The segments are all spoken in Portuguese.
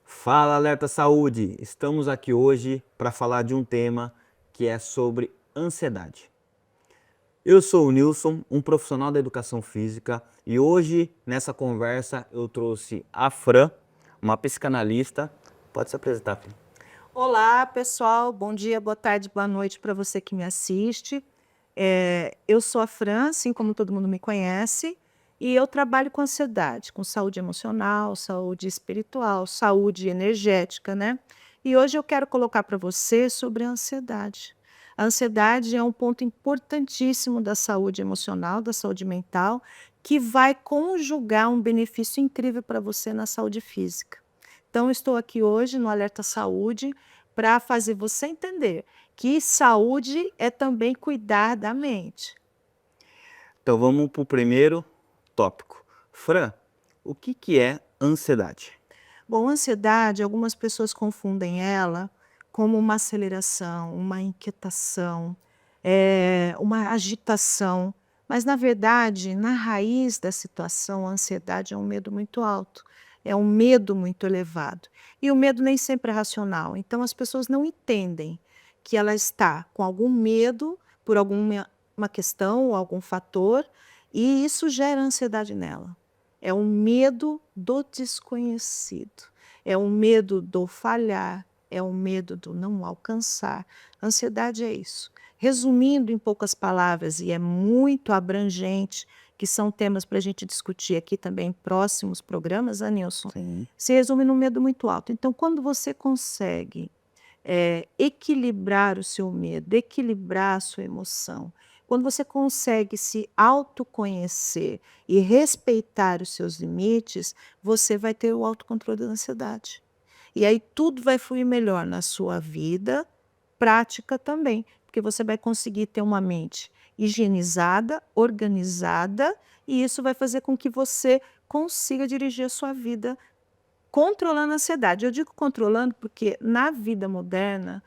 Fala, Alerta Saúde! Estamos aqui hoje para falar de um tema que é sobre ansiedade. Eu sou o Nilson, um profissional da educação física, e hoje nessa conversa eu trouxe a Fran, uma psicanalista. Pode se apresentar, Fran. Olá, pessoal. Bom dia, boa tarde, boa noite para você que me assiste. Eu sou a Fran, assim como todo mundo me conhece, e eu trabalho com ansiedade, com saúde emocional, saúde espiritual, saúde energética, né? E hoje eu quero colocar para você sobre a ansiedade. A ansiedade é um ponto importantíssimo da saúde emocional, da saúde mental, que vai conjugar um benefício incrível para você na saúde física. Então, estou aqui hoje no Alerta Saúde para fazer você entender que saúde é também cuidar da mente. Então vamos para o primeiro tópico. Fran, o que é ansiedade? Bom, ansiedade, algumas pessoas confundem ela como uma aceleração, uma inquietação, uma agitação. Mas, na verdade, na raiz da situação, a ansiedade é um medo muito alto, é um medo muito elevado. E o medo nem sempre é racional. Então, as pessoas não entendem que ela está com algum medo por alguma uma questão ou algum fator, e isso gera ansiedade nela. É um medo do desconhecido, é um medo do falhar, é um medo do não alcançar. Ansiedade é isso. Resumindo em poucas palavras, e é muito abrangente, que são temas para a gente discutir aqui também em próximos programas, Nilson, Sim. se resume num medo muito alto. Então, quando você consegue equilibrar o seu medo, equilibrar a sua emoção, quando você consegue se autoconhecer e respeitar os seus limites, você vai ter o autocontrole da ansiedade. E aí tudo vai fluir melhor na sua vida prática também, porque você vai conseguir ter uma mente higienizada, organizada, e isso vai fazer com que você consiga dirigir a sua vida controlando a ansiedade. Eu digo controlando porque na vida moderna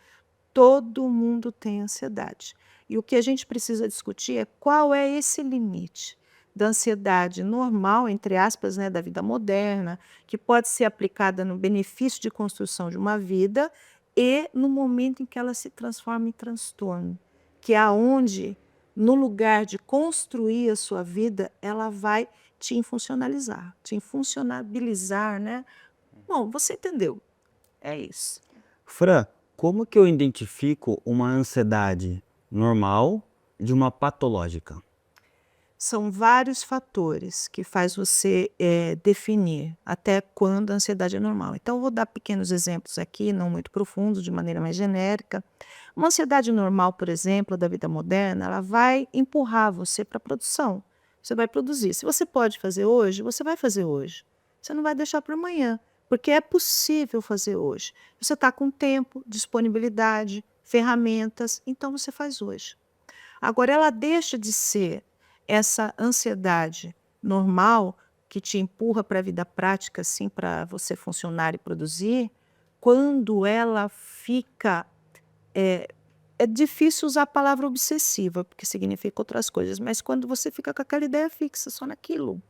todo mundo tem ansiedade. E o que a gente precisa discutir é qual é esse limite da ansiedade normal, entre aspas, né, da vida moderna, que pode ser aplicada no benefício de construção de uma vida e no momento em que ela se transforma em transtorno, que é aonde, no lugar de construir a sua vida, ela vai te infuncionalizar, te infuncionabilizar, né? Bom, você entendeu. É isso. Fran, como que eu identifico uma ansiedade normal de uma patológica? São vários fatores que faz você, definir até quando a ansiedade é normal. Então eu vou dar pequenos exemplos aqui, não muito profundos, de maneira mais genérica. Uma ansiedade normal, por exemplo, da vida moderna, ela vai empurrar você para a produção. Você vai produzir. Se você pode fazer hoje, você vai fazer hoje. Você não vai deixar para amanhã, porque é possível fazer hoje. Você está com tempo, disponibilidade, ferramentas, então você faz hoje. Agora ela deixa de ser essa ansiedade normal que te empurra para a vida prática, assim, para você funcionar e produzir, quando ela fica, é difícil usar a palavra obsessiva, porque significa outras coisas, mas quando você fica com aquela ideia fixa só naquilo.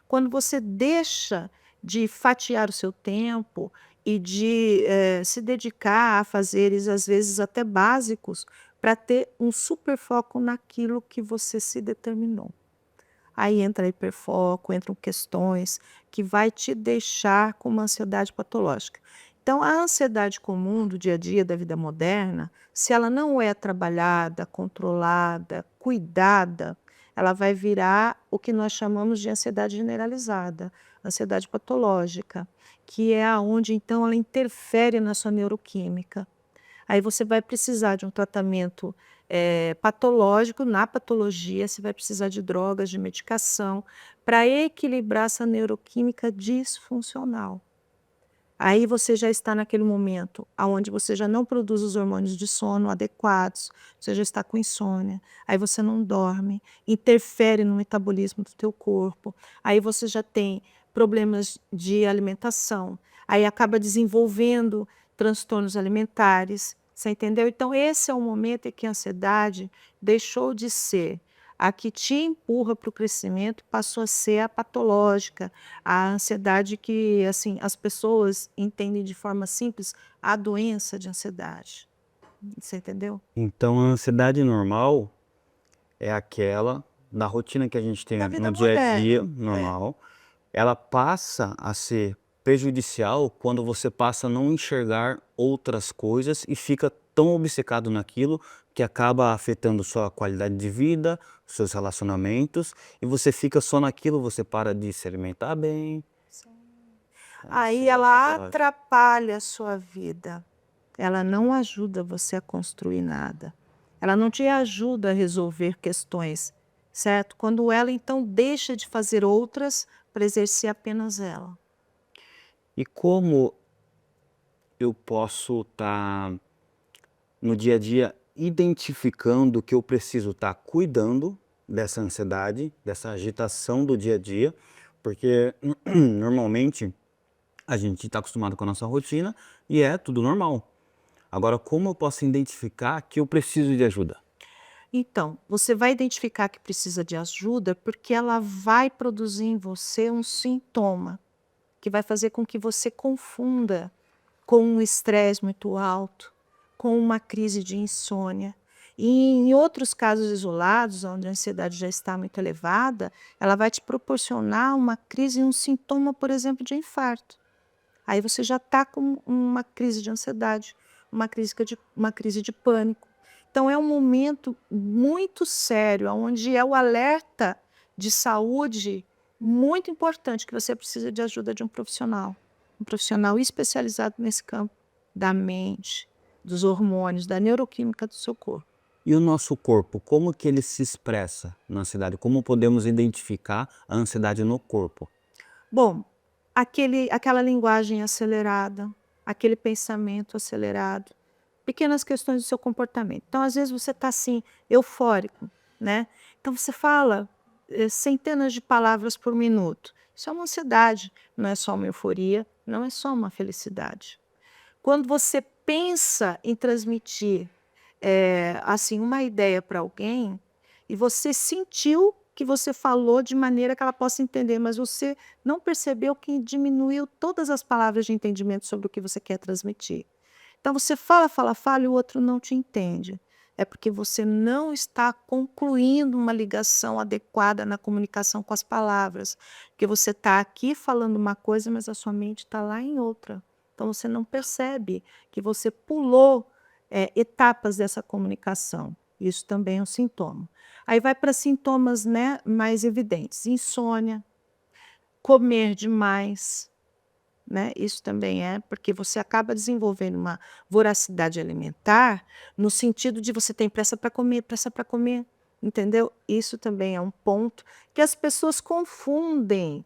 Quando você deixa de fatiar o seu tempo e de, se dedicar a fazeres, às vezes, até básicos, para ter um super foco naquilo que você se determinou. Aí entra hiperfoco, entram questões que vai te deixar com uma ansiedade patológica. Então, a ansiedade comum do dia a dia da vida moderna, se ela não é trabalhada, controlada, cuidada, ela vai virar o que nós chamamos de ansiedade generalizada, ansiedade patológica, que é aonde então ela interfere na sua neuroquímica. Aí você vai precisar de um tratamento patológico, na patologia, você vai precisar de drogas, de medicação, para equilibrar essa neuroquímica disfuncional. Aí você já está naquele momento onde você já não produz os hormônios de sono adequados, você já está com insônia, aí você não dorme, interfere no metabolismo do teu corpo, aí você já tem problemas de alimentação, aí acaba desenvolvendo transtornos alimentares, você entendeu? Então esse é o momento em que a ansiedade deixou de ser a que te empurra para o crescimento passou a ser a patológica, a ansiedade que, assim, as pessoas entendem de forma simples, a doença de ansiedade. Você entendeu? Então, a ansiedade normal é aquela da rotina que a gente tem Da no vida dia a dia, moderna. normal. Ela passa a ser prejudicial quando você passa a não enxergar outras coisas e fica tão obcecado naquilo que acaba afetando sua qualidade de vida, seus relacionamentos, e você fica só naquilo, você para de se alimentar bem. Aí Assim, ela atrapalha a sua vida. Ela não ajuda você a construir nada. Ela não te ajuda a resolver questões, certo? Quando ela então deixa de fazer outras para exercer apenas ela. e como eu posso estar no dia a dia identificando que eu preciso estar cuidando dessa ansiedade, dessa agitação do dia a dia, porque normalmente a gente está acostumado com a nossa rotina e é tudo normal. Agora, como eu posso identificar que eu preciso de ajuda? Então, você vai identificar que precisa de ajuda porque ela vai produzir em você um sintoma que vai fazer com que você confunda com um estresse muito alto, com uma crise de insônia. E em outros casos isolados, onde a ansiedade já está muito elevada, ela vai te proporcionar uma crise, um sintoma, por exemplo, de infarto. Aí você já está com uma crise de ansiedade, uma crise de pânico. Então é um momento muito sério, onde é o alerta de saúde muito importante, que você precisa de ajuda de um profissional especializado nesse campo da mente, dos hormônios, da neuroquímica do seu corpo. E o nosso corpo, como que ele se expressa na ansiedade? Como podemos identificar a ansiedade no corpo? Bom, aquela linguagem acelerada, aquele pensamento acelerado, pequenas questões do seu comportamento. Então, às vezes, você está assim, eufórico, né? Então, você fala centenas de palavras por minuto. Isso é uma ansiedade, não é só uma euforia, não é só uma felicidade. Quando você pensa em transmitir assim, uma ideia para alguém e você sentiu que você falou de maneira que ela possa entender, mas você não percebeu que diminuiu todas as palavras de entendimento sobre o que você quer transmitir. Então você fala, fala, fala e o outro não te entende. É porque você não está concluindo uma ligação adequada na comunicação com as palavras. Porque você está aqui falando uma coisa, mas a sua mente está lá em outra. Então você não percebe que você pulou etapas dessa comunicação. Isso também é um sintoma. Aí vai para sintomas, né, mais evidentes: insônia, comer demais, né? Isso também é porque você acaba desenvolvendo uma voracidade alimentar, no sentido de você tem pressa para comer, entendeu? Isso também é um ponto que as pessoas confundem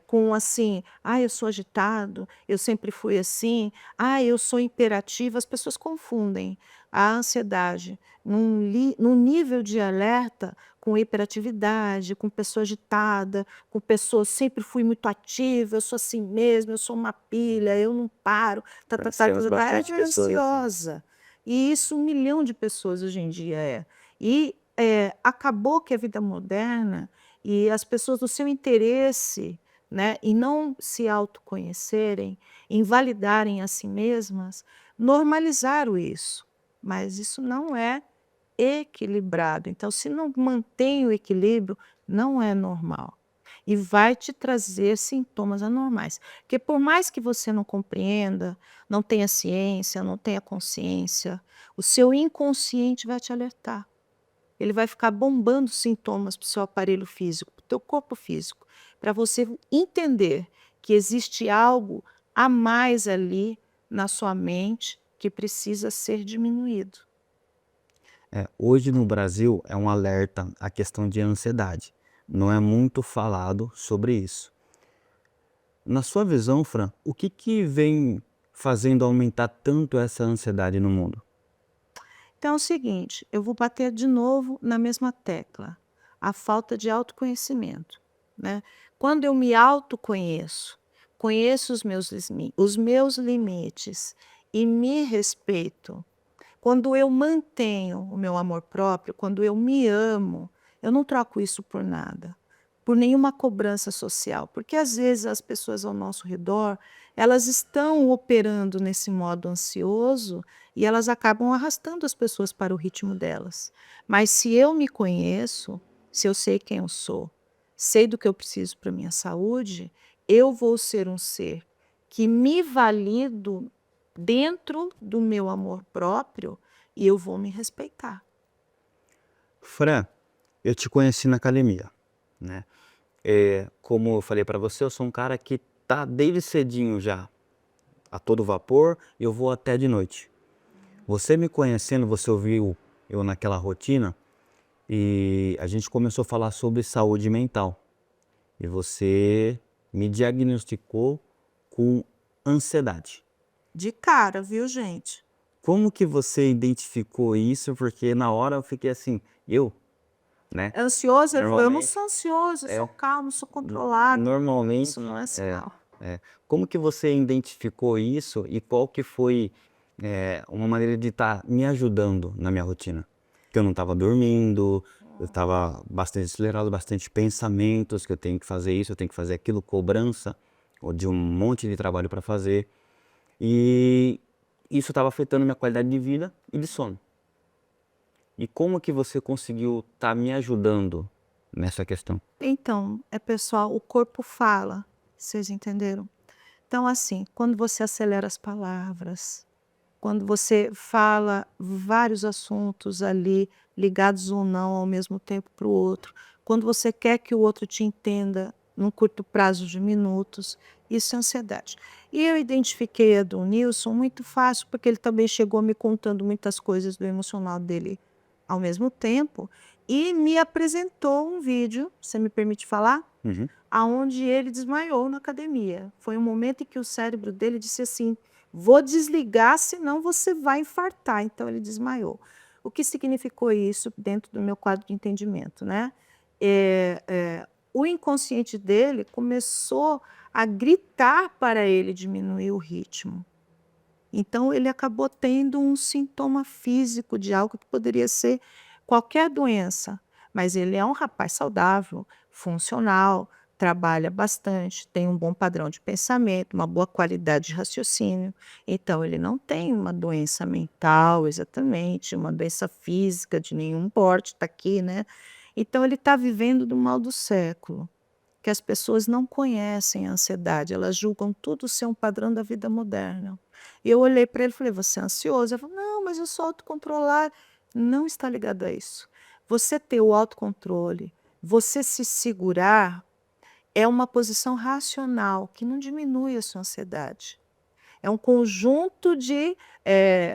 com assim, ah, eu sou agitado, eu sempre fui assim, ah, eu sou imperativo. As pessoas confundem a ansiedade num nível de alerta com hiperatividade, com pessoa agitada, com pessoas sempre fui muito ativa, eu sou assim mesmo, eu sou uma pilha, eu não paro, Conhecemos bastante é pessoas assim. ansiosa. E isso 1 milhão de pessoas hoje em dia é. E acabou que a vida moderna e as pessoas do seu interesse, né, em não se autoconhecerem, em validarem a si mesmas, normalizaram isso. Mas isso não é equilibrado. Então, se não mantém o equilíbrio, não é normal. E vai te trazer sintomas anormais. Porque por mais que você não compreenda, não tenha ciência, não tenha consciência, o seu inconsciente vai te alertar. Ele vai ficar bombando sintomas para o seu aparelho físico, para o teu corpo físico, para você entender que existe algo a mais ali na sua mente que precisa ser diminuído. Hoje no Brasil é um alerta a questão de ansiedade. Não é muito falado sobre isso. Na sua visão, Fran, o que que vem fazendo aumentar tanto essa ansiedade no mundo? Então é o seguinte, eu vou bater de novo na mesma tecla, a falta de autoconhecimento, né. Quando eu me autoconheço, conheço os meus limites e me respeito, quando eu mantenho o meu amor próprio, quando eu me amo, Eu não troco isso por nada, por nenhuma cobrança social, porque às vezes as pessoas ao nosso redor, elas estão operando nesse modo ansioso e elas acabam arrastando as pessoas para o ritmo delas. Mas se eu me conheço, se eu sei quem eu sou, sei do que eu preciso para minha saúde, eu vou ser um ser que me valido dentro do meu amor próprio e eu vou me respeitar. Fran, eu te conheci na academia, né? Como eu falei para você, eu sou um cara que tá desde cedinho já, a todo vapor, e eu vou até de noite. Você me conhecendo, você ouviu eu naquela rotina e a gente começou a falar sobre saúde mental. E você me diagnosticou com ansiedade. De cara, viu, gente? Como que você identificou isso? Porque na hora eu fiquei assim, né? Ansiosa, eu não Normalmente, sou ansiosa, eu é, sou calma, eu sou controlada. normalmente, Isso não é é, sinal. como que você identificou isso e qual que foi uma maneira de estar me ajudando na minha rotina? Porque eu não estava dormindo, eu estava bastante acelerado, bastante pensamentos que eu tenho que fazer isso, eu tenho que fazer aquilo, cobrança ou de um monte de trabalho para fazer. E isso estava afetando minha qualidade de vida e de sono. E como que você conseguiu estar me ajudando nessa questão? Então, pessoal, o corpo fala, vocês entenderam? Então, assim, quando você acelera as palavras, quando você fala vários assuntos ali, ligados ou não ao mesmo tempo para o outro, quando você quer que o outro te entenda num curto prazo de minutos, isso é ansiedade. E eu identifiquei a do Nilson muito fácil, porque ele também chegou me contando muitas coisas do emocional dele ao mesmo tempo e me apresentou um vídeo, você me permite falar? Uhum. Aonde ele desmaiou na academia. Foi um momento em que o cérebro dele disse assim: "Vou desligar, senão você vai infartar". Então ele desmaiou. O que significou isso dentro do meu quadro de entendimento, né? O inconsciente dele começou a gritar para ele diminuir o ritmo. Então ele acabou tendo um sintoma físico de algo que poderia ser qualquer doença, mas ele é um rapaz saudável, funcional, trabalha bastante, tem um bom padrão de pensamento, uma boa qualidade de raciocínio. Então ele não tem uma doença mental exatamente, uma doença física de nenhum porte, está aqui, né. Então ele está vivendo do mal do século, que as pessoas não conhecem a ansiedade, elas julgam tudo ser um padrão da vida moderna. E eu olhei para ele e falei: "Você é ansioso?" Ele falou: "Não, mas eu sou autocontrolar". Não está ligado a isso. Você ter o autocontrole, você se segurar, é uma posição racional que não diminui a sua ansiedade. É um conjunto de,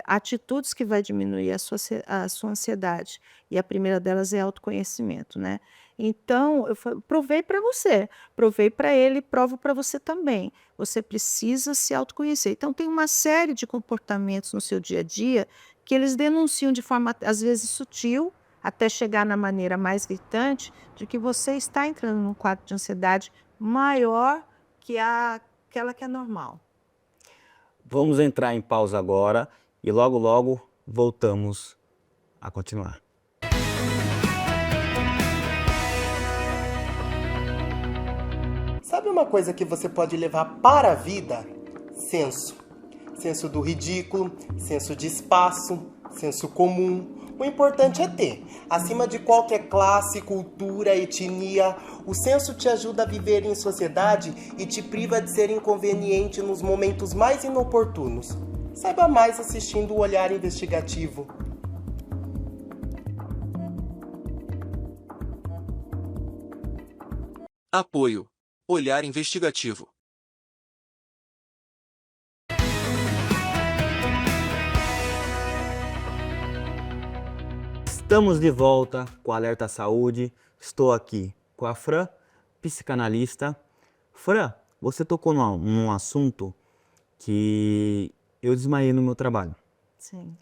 atitudes que vai diminuir a sua ansiedade, e a primeira delas é autoconhecimento, né. Então eu provei para você, provei para ele, provo para você também. Você precisa se autoconhecer. Então tem uma série de comportamentos no seu dia a dia que eles denunciam de forma, às vezes, sutil, até chegar na maneira mais gritante, de que você está entrando num quadro de ansiedade maior que aquela que é normal. Vamos entrar em pausa agora e logo logo voltamos a continuar. Sabe uma coisa que você pode levar para a vida? Senso. Senso do ridículo, senso de espaço, senso comum. O importante é ter. Acima de qualquer classe, cultura, etnia, o senso te ajuda a viver em sociedade e te priva de ser inconveniente nos momentos mais inoportunos. Saiba mais assistindo o Olhar Investigativo. Apoio. Olhar Investigativo. Estamos de volta com o Alerta Saúde. Estou aqui com a Fran, psicanalista. Fran, você tocou num assunto que eu desmaiei no meu trabalho. Sim.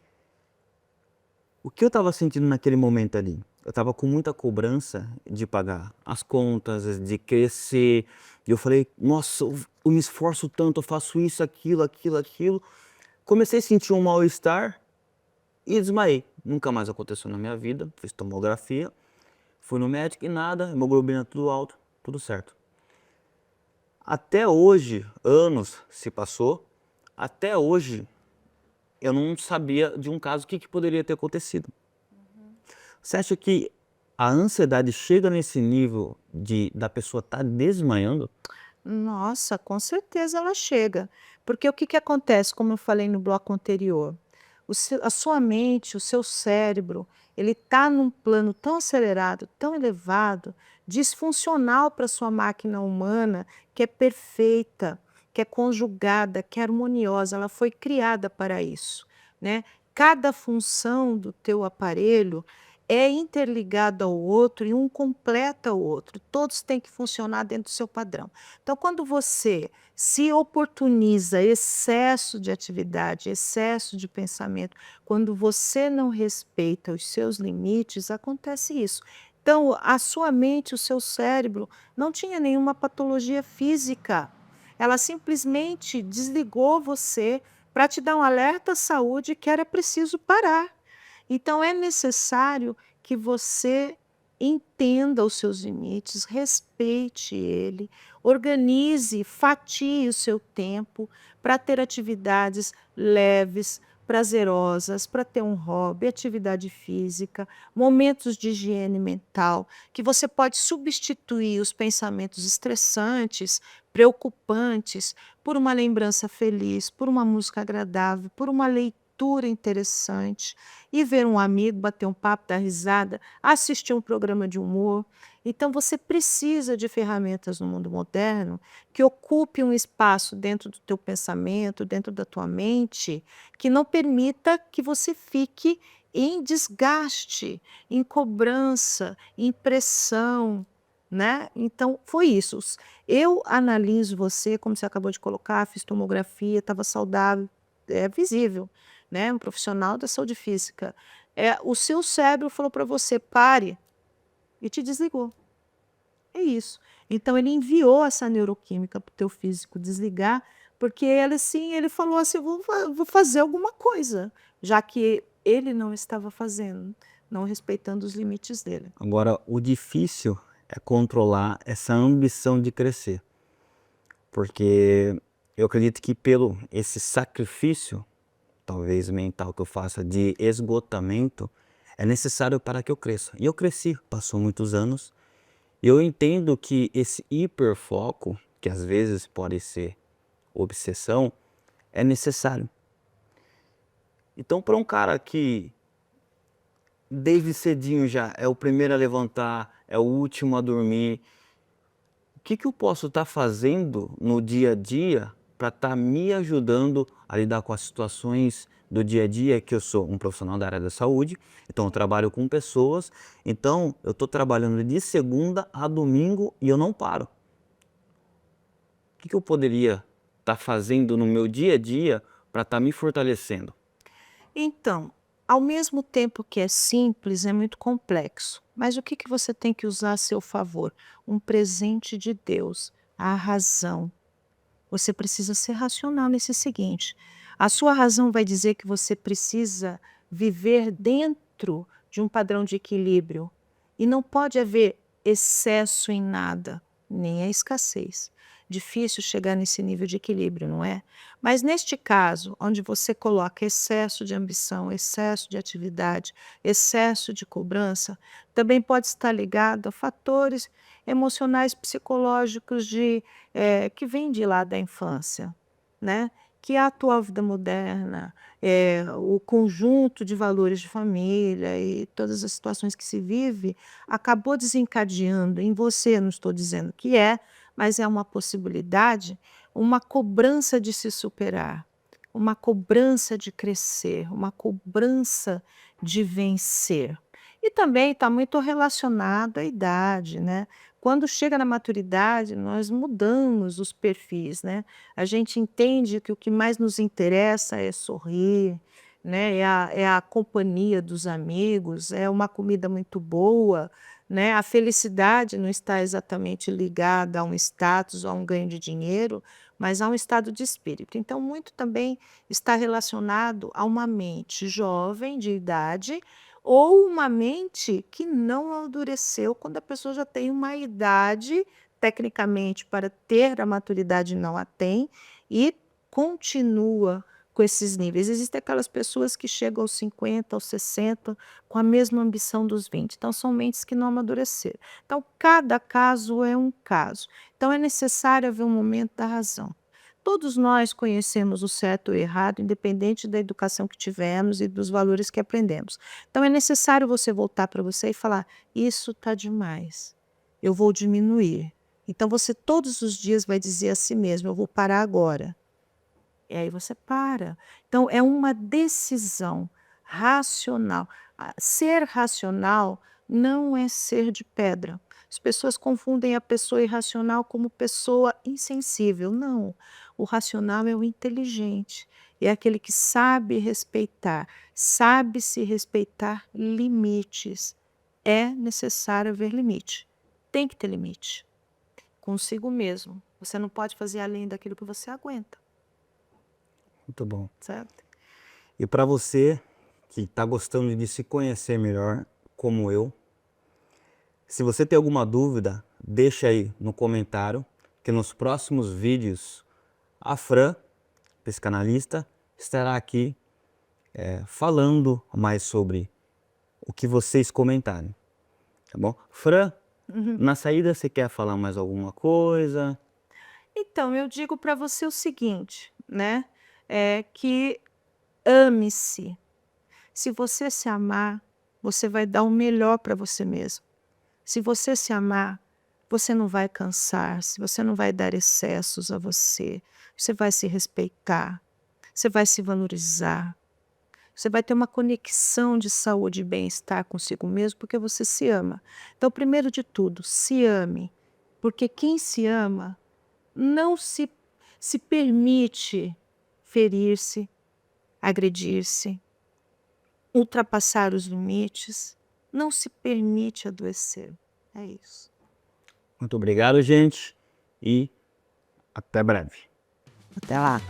O que eu estava sentindo naquele momento ali? Eu estava com muita cobrança de pagar as contas, de crescer. E eu falei, nossa, eu me esforço tanto, eu faço isso, aquilo, aquilo, aquilo. Comecei a sentir um mal-estar e desmaiei. Nunca mais aconteceu na minha vida. Fiz tomografia. Fui no médico e nada, hemoglobina tudo alto, tudo certo. Até hoje, anos se passou, até hoje eu não sabia de um caso que poderia ter acontecido. Você acha que a ansiedade chega nesse nível da pessoa estar desmaiando? Nossa, com certeza ela chega. Porque o que acontece, como eu falei no bloco anterior? A sua mente, o seu cérebro, ele está num plano tão acelerado, tão elevado, disfuncional para a sua máquina humana, que é perfeita, que é conjugada, que é harmoniosa, ela foi criada para isso, né? Cada função do teu aparelho é interligado ao outro e um completa o outro. Todos têm que funcionar dentro do seu padrão. Então, quando você se oportuniza excesso de atividade, excesso de pensamento, quando você não respeita os seus limites, acontece isso. Então, a sua mente, o seu cérebro, não tinha nenhuma patologia física. Ela simplesmente desligou você para te dar um alerta à saúde que era preciso parar. Então, é necessário que você entenda os seus limites, respeite ele, organize, fatie o seu tempo para ter atividades leves, prazerosas, para ter um hobby, atividade física, momentos de higiene mental, que você pode substituir os pensamentos estressantes, preocupantes, por uma lembrança feliz, por uma música agradável, por uma leitura interessante, e ver um amigo, bater um papo, dar risada, assistir um programa de humor. Então você precisa de ferramentas no mundo moderno que ocupe um espaço dentro do teu pensamento, dentro da tua mente, que não permita que você fique em desgaste, em cobrança, em pressão, né? Então foi isso. Eu analiso você, como você acabou de colocar, fiz tomografia, estava saudável, é visível, né? Um profissional da saúde física. O seu cérebro falou para você, pare, e te desligou. É isso. Então ele enviou essa neuroquímica para o teu físico desligar, porque ele falou assim, vou fazer alguma coisa, já que ele não estava fazendo, não respeitando os limites dele. Agora, o difícil é controlar essa ambição de crescer, porque eu acredito que pelo esse sacrifício, talvez mental, que eu faça de esgotamento, é necessário para que eu cresça. E eu cresci, passou muitos anos, e eu entendo que esse hiperfoco, que às vezes pode ser obsessão, é necessário. Então, para um cara que desde cedinho já é o primeiro a levantar, é o último a dormir, o que eu posso estar fazendo no dia a dia para estar me ajudando a lidar com as situações do dia a dia, que eu sou um profissional da área da saúde, então eu trabalho com pessoas, então eu estou trabalhando de segunda a domingo e eu não paro. O que eu poderia estar fazendo no meu dia a dia para estar me fortalecendo? Então, ao mesmo tempo que é simples, é muito complexo. Mas o que você tem que usar a seu favor? Um presente de Deus, a razão. Você precisa ser racional nesse seguinte: a sua razão vai dizer que você precisa viver dentro de um padrão de equilíbrio e não pode haver excesso em nada, nem a escassez. Difícil chegar nesse nível de equilíbrio, não é? Mas neste caso, onde você coloca excesso de ambição, excesso de atividade, excesso de cobrança, também pode estar ligado a fatores emocionais, psicológicos que vêm de lá da infância, né? Que a atual vida moderna, o conjunto de valores de família e todas as situações que se vive, acabou desencadeando em você, não estou dizendo que mas é uma possibilidade, uma cobrança de se superar, uma cobrança de crescer, uma cobrança de vencer. E também está muito relacionado à idade, né? Quando chega na maturidade, nós mudamos os perfis, né? A gente entende que o que mais nos interessa é sorrir, né? É a companhia dos amigos, é uma comida muito boa, né? A felicidade não está exatamente ligada a um status ou a um ganho de dinheiro, mas a um estado de espírito. Então, muito também está relacionado a uma mente jovem, de idade, ou uma mente que não amadureceu quando a pessoa já tem uma idade, tecnicamente, para ter a maturidade não a tem, e continua com esses níveis. Existem aquelas pessoas que chegam aos 50, aos 60, com a mesma ambição dos 20. Então, são mentes que não amadureceram. Então, cada caso é um caso. Então, é necessário haver um momento da razão. Todos nós conhecemos o certo e o errado, independente da educação que tivemos e dos valores que aprendemos. Então, é necessário você voltar para você e falar: isso está demais, eu vou diminuir. Então, você todos os dias vai dizer a si mesmo: eu vou parar agora. E aí você para. Então, é uma decisão racional. Ser racional não é ser de pedra. As pessoas confundem a pessoa irracional como pessoa insensível. Não. O racional é o inteligente. É aquele que sabe respeitar, sabe se respeitar limites. É necessário haver limite. Tem que ter limite. Consigo mesmo. Você não pode fazer além daquilo que você aguenta. Muito bom. Certo? E para você que está gostando de se conhecer melhor, como eu, se você tem alguma dúvida, deixa aí no comentário, que nos próximos vídeos a Fran, psicanalista, estará aqui falando mais sobre o que vocês comentarem, tá bom? Fran, na saída você quer falar mais alguma coisa? Então, eu digo para você o seguinte, né? Que ame-se. Se você se amar, você vai dar o melhor para você mesmo. Se você se amar, você não vai cansar-se, você não vai dar excessos a você. Você vai se respeitar, você vai se valorizar. Você vai ter uma conexão de saúde e bem-estar consigo mesmo, porque você se ama. Então, primeiro de tudo, se ame. Porque quem se ama não se permite ferir-se, agredir-se, ultrapassar os limites, não se permite adoecer. É isso. Muito obrigado, gente, e até breve. Até lá.